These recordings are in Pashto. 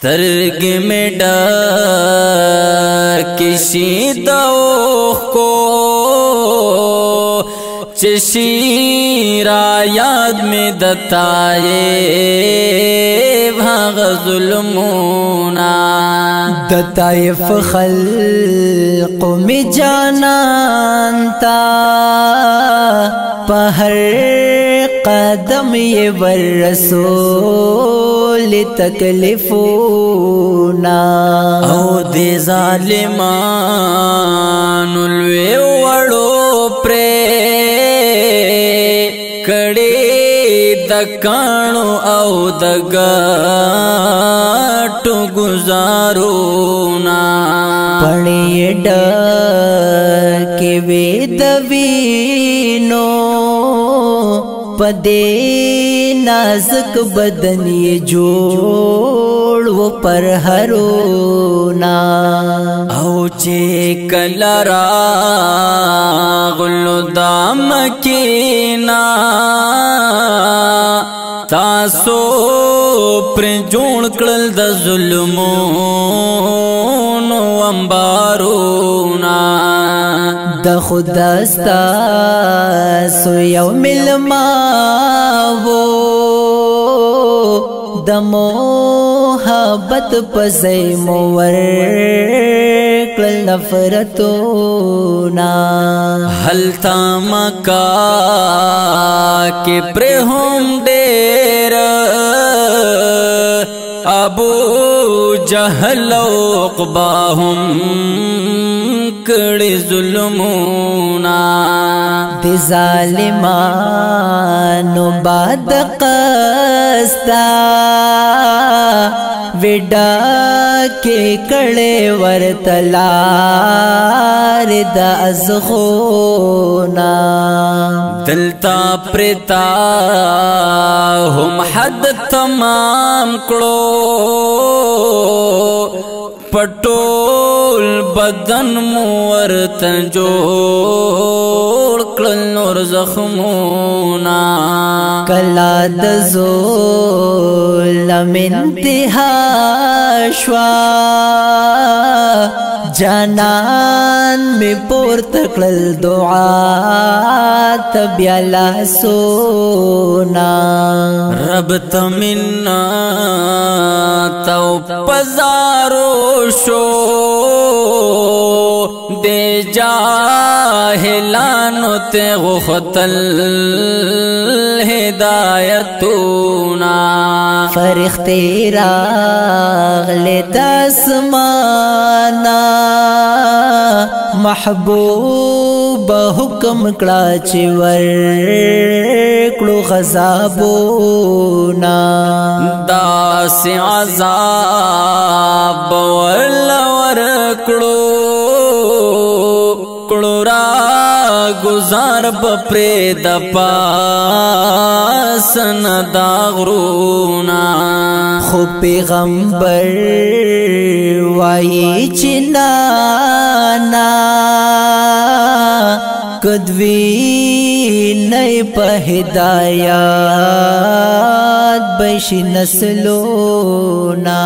سترګې مې ډکې شي د اوښکو چې شي را یاد مې د طایف هغه ظلمونه د طایف خلقو مې جانان تا په هر قدم یې ور رسول تکلیفونا او دې ظالمانو لوی وړو پرې کړي د کاڼو او د ګټو گزارونا پړې ډکې وې د وینو پدې نازک بدن یې جوړ و پر هرونا او چې کله راغلو د مکینا تاسو پر جوړ کړل د ظلمونو انبارونا د خدا ستاسو یو ملما وو د محبت پسې مو ورکړل نفرتونا هلتا مکا کې پر هم ډېر ابو جهل او عقبہ هم کړي ظلمونا د ظالمانو باد قستا وډا کې کړي ورتلار د ازخونا دلتا پرتا هم حد تمام کړو پټول بدن مور ته جوړ کړل نور زخمونا کلا د ظلم انتها شوا جانان می پورته کړل دعا تبیا لاسونا رب تمنا تو پزارو شو دے جاہلانو تے غختل ہدایتونا فرخت راغل داسمانا محبوب حکم کړه چې ورکړو غضبونا داس عذاب ورکړو کړو را گزار بپری د پاسن داغرونا خو پیغمبر وایي چې نانا کدوی نئی په هدایت بشي نسلونا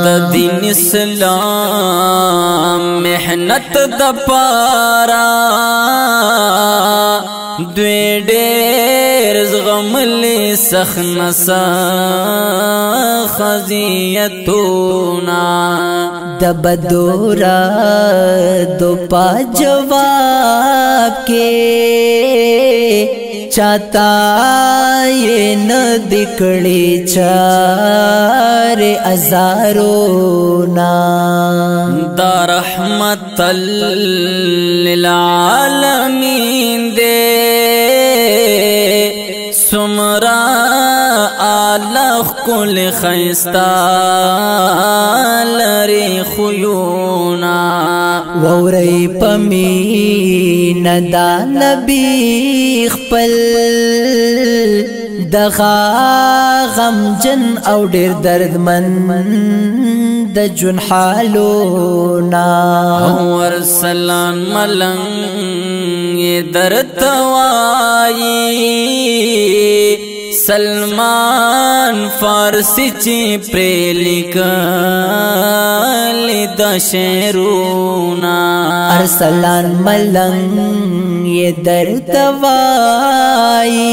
د دین اسلام محنت د پارا دوی ډېر زغملي سخنسا خزیتونا د بدورا دو پا جواب کې چاہتا یہ نہ دکڑی چار ازارونا دا رحمت للعالمین دے سمرا آلخ کل خیستا لری خیونا ووری پمین دا نبی خپل دغا غم جن او ډیر دردمن د جون حالونا ورسلان ملنگ درتوائی سلمان فارسی چی پریلیکا د شیرونا ارسلان ملنگ یہ در دوائی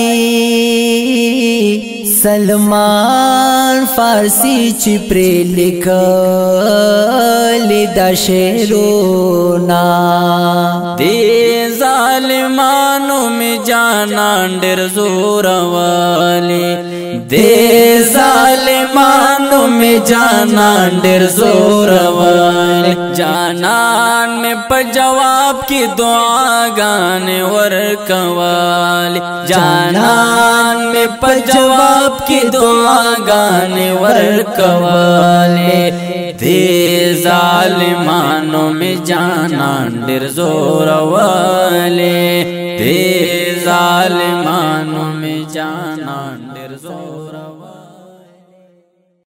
سلمان فارسی چی پری لکلی دا شیرونا دی ظالمانو می جانان ډیر زور والی دی ظالمانو می جانان ډیر زور والی جانان می په جواب کی دعاګانې ورکوالی جانان می په جواب کی دعاګانې ورکوالی دی ظالمانو می جانان ډیر زور والی